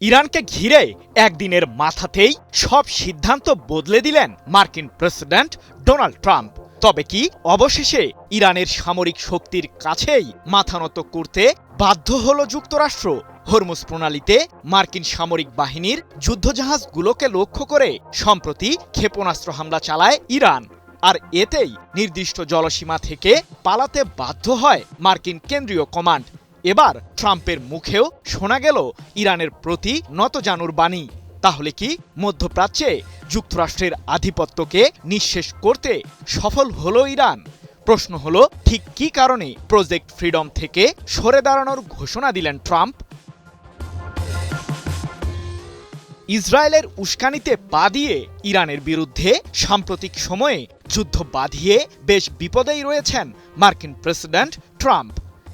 ইরানকে ঘিরে একদিনের মাথাতেই সব সিদ্ধান্ত বদলে দিলেন মার্কিন প্রেসিডেন্ট ডোনাল্ড ট্রাম্প। তবে কি অবশেষে ইরানের সামরিক শক্তির কাছেই মাথা নত করতে বাধ্য হল যুক্তরাষ্ট্র? হরমুজ প্রণালীতে মার্কিন সামরিক বাহিনীর যুদ্ধজাহাজগুলোকে লক্ষ্য করে সম্প্রতি ক্ষেপণাস্ত্র হামলা চালায় ইরান। আর এতেই নির্দিষ্ট জলসীমা থেকে পালাতে বাধ্য হয় মার্কিন কেন্দ্রীয় কমান্ড। এবার ট্রাম্পের মুখেও শোনা গেল ইরানের প্রতি নতজানুর বাণী। তাহলে কি মধ্যপ্রাচ্যে যুক্তরাষ্ট্রের আধিপত্যকে নিঃশেষ করতে সফল হলো ইরান? প্রশ্ন হলো, ঠিক কী কারণে প্রজেক্ট ফ্রিডম থেকে সরে দাঁড়ানোর ঘোষণা দিলেন ট্রাম্প? ইসরায়েলের উস্কানিতে পা দিয়ে ইরানের বিরুদ্ধে সাম্প্রতিক সময়ে যুদ্ধ বাঁধিয়ে বেশ বিপদেই রয়েছেন মার্কিন প্রেসিডেন্ট ট্রাম্প।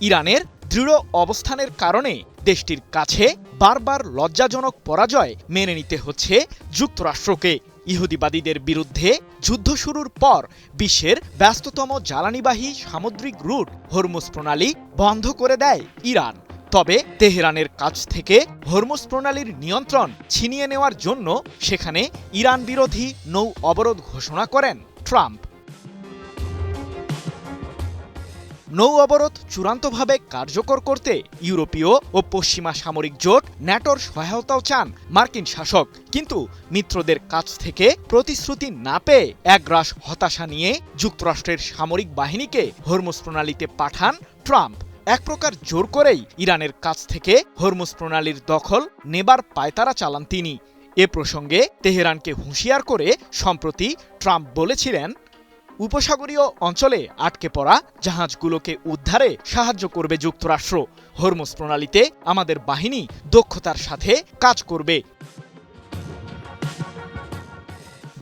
ইরানের দৃঢ় অবস্থানের কারণে দেশটির কাছে বারবার লজ্জাজনক পরাজয় মেনে নিতে হচ্ছে যুক্তরাষ্ট্রকে। ইহুদিবাদীদের বিরুদ্ধে যুদ্ধ শুরুর পর বিশ্বের ব্যস্ততম জ্বালানিবাহী সামুদ্রিক রুট হরমুজ প্রণালী বন্ধ করে দেয় ইরান। তবে তেহরানের কাছ থেকে হরমুজ প্রণালীর নিয়ন্ত্রণ ছিনিয়ে নেওয়ার জন্য সেখানে ইরান বিরোধী নৌ অবরোধ ঘোষণা করেন ট্রাম্প। নৌ অবরোধ চূড়ান্তভাবে কার্যকর করতে ইউরোপীয় ও পশ্চিমা সামরিক জোট ন্যাটোর সহায়তাও চান মার্কিন শাসক। কিন্তু মিত্রদের কাছ থেকে প্রতিশ্রুতি না পেয়ে একরাশ হতাশা নিয়ে যুক্তরাষ্ট্রের সামরিক বাহিনীকে হরমুজ প্রণালীতে পাঠান ট্রাম্প। এক প্রকার জোর করেই ইরানের কাছ থেকে হরমুজ প্রণালীর দখল নেবার পায়তারা চালান তিনি। এ প্রসঙ্গে তেহরানকে হুঁশিয়ার করে সম্প্রতি ট্রাম্প বলেছিলেন, উপসাগরীয় অঞ্চলে আটকে পড়া জাহাজগুলোকে উদ্ধারে সাহায্য করবে যুক্তরাষ্ট্র। হরমুজ প্রণালীতে আমাদের বাহিনী দক্ষতার সাথে কাজ করবে।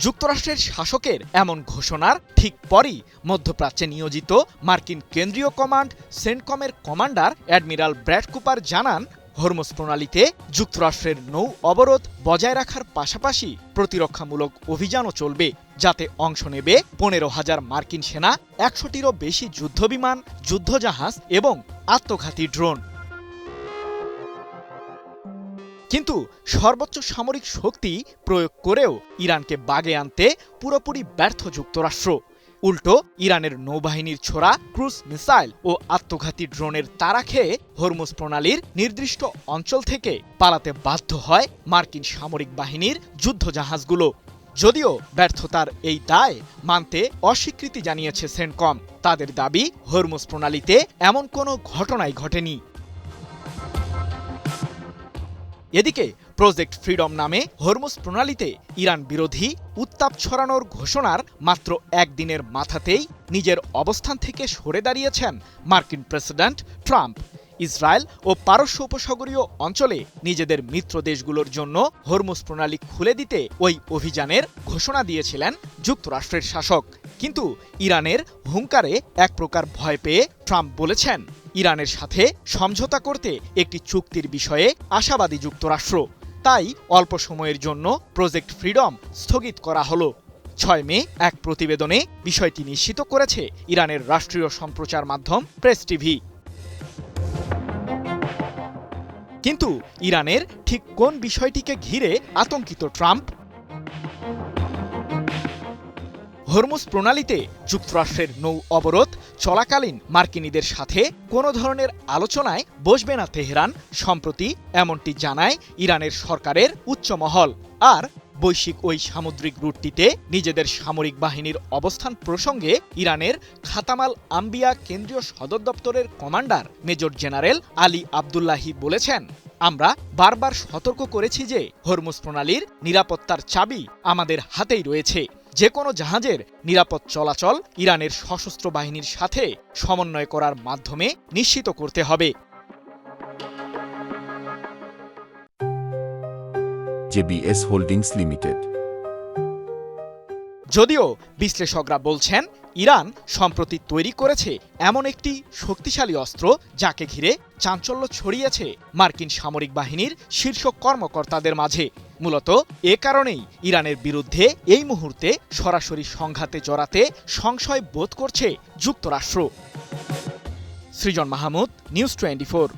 যুক্তরাষ্ট্রের শাসকের এমন ঘোষণার ঠিক পরই মধ্যপ্রাচ্যে নিয়োজিত মার্কিন কেন্দ্রীয় কমান্ড সেন্টকমের কমান্ডার অ্যাডমিরাল ব্র্যাড কুপার জানান, হরমুজ প্রণালীতে যুক্তরাষ্ট্রের নৌ অবরোধ বজায় রাখার পাশাপাশি প্রতিরক্ষামূলক অভিযানও চলবে, যাতে অংশ নেবে 15,000 মার্কিন সেনা, 100টিরও বেশি যুদ্ধবিমান, যুদ্ধজাহাজ এবং আত্মঘাতী ড্রোন। কিন্তু সর্বোচ্চ সামরিক শক্তি প্রয়োগ করেও ইরানকে বাগে আনতে পুরোপুরি ব্যর্থ যুক্তরাষ্ট্র। উল্টো ইরানের নৌবাহিনীর ছোড়া ক্রুজ মিসাইল ও আত্মঘাতী ড্রোনের তাড়া খেয়ে হরমুজ প্রণালীর নির্দিষ্ট অঞ্চল থেকে পালাতে বাধ্য হয় মার্কিন সামরিক বাহিনীর যুদ্ধজাহাজগুলো। যদিও ব্যর্থতার এই দায় মানতে অস্বীকৃতি জানিয়েছে সেন্টকম। তাদের দাবি, হরমুজ প্রণালীতে এমন কোনো ঘটনাই ঘটেনি। এদিকে প্রজেক্ট ফ্রিডম নামে হরমুজ প্রণালীতে ইরান বিরোধী উত্তাপ ছড়ানোর ঘোষণার মাত্র একদিনের মাথাতেই নিজের অবস্থান থেকে সরে দাঁড়িয়েছেন মার্কিন প্রেসিডেন্ট ট্রাম্প। ইসরায়েল ও পারস্য উপসাগরীয় অঞ্চলে নিজেদের মিত্র দেশগুলোর জন্য হরমুজ প্রণালী খুলে দিতে ওই অভিযানের ঘোষণা দিয়েছিলেন যুক্তরাষ্ট্রের শাসক। কিন্তু ইরানের হুঙ্কারে এক প্রকার ভয় পেয়ে ট্রাম্প বলেছেন, ইরানের সাথে সমঝোতা করতে একটি চুক্তির বিষয়ে আশাবাদী যুক্তরাষ্ট্র। তাই অল্প সময়ের জন্য প্রজেক্ট ফ্রিডম স্থগিত করা হলো। 6 মে এক প্রতিবেদনে বিষয়টি নিশ্চিত করেছে ইরানের রাষ্ট্রীয় সম্প্রচার মাধ্যম প্রেস টিভি। কিন্তু ইরানের ঠিক কোন বিষয়টিকে ঘিরে আতঙ্কিত ট্রাম্প? হরমুজ প্রণালীতে যুক্তরাষ্ট্রের নৌ অবরোধ চলাকালীন মার্কিনীদের সাথে কোনো ধরনের আলোচনায় বসবে না তেহরান, সম্প্রতি এমনটি জানায় ইরানের সরকারের উচ্চমহল। আর বৈশ্বিক ওই সামুদ্রিক রুটটিতে নিজেদের সামরিক বাহিনীর অবস্থান প্রসঙ্গে ইরানের খাতামাল আম্বিয়া কেন্দ্রীয় সদর দপ্তরের commander major general Ali Abdullahi বলেছেন, আমরা বারবার সতর্ক করেছি যে হরমুজ প্রণালীর নিরাপত্তার চাবি আমাদের হাতেই রয়েছে। যে কোনো জাহাজের নিরাপদ চলাচল ইরানের সশস্ত্র বাহিনীর সাথে সমন্বয় করার মাধ্যমে নিশ্চিত করতে হবে। JBS holdings limited. যদিও বিশ্লেষকরা বলছেন, ইরান সম্প্রতি তৈরি করেছে এমন একটি শক্তিশালী অস্ত্র যাকে ঘিরে চাঞ্চল্য ছড়িয়েছে মার্কিন সামরিক বাহিনীর শীর্ষ কর্মকর্তাদের মাঝে। মূলত এ কারণেই ইরানের বিরুদ্ধে এই মুহূর্তে সরাসরি সংঘাতে জড়াতে সংশয় বোধ করছে যুক্তরাষ্ট্র। সৃজন মাহমুদ, নিউজ 24।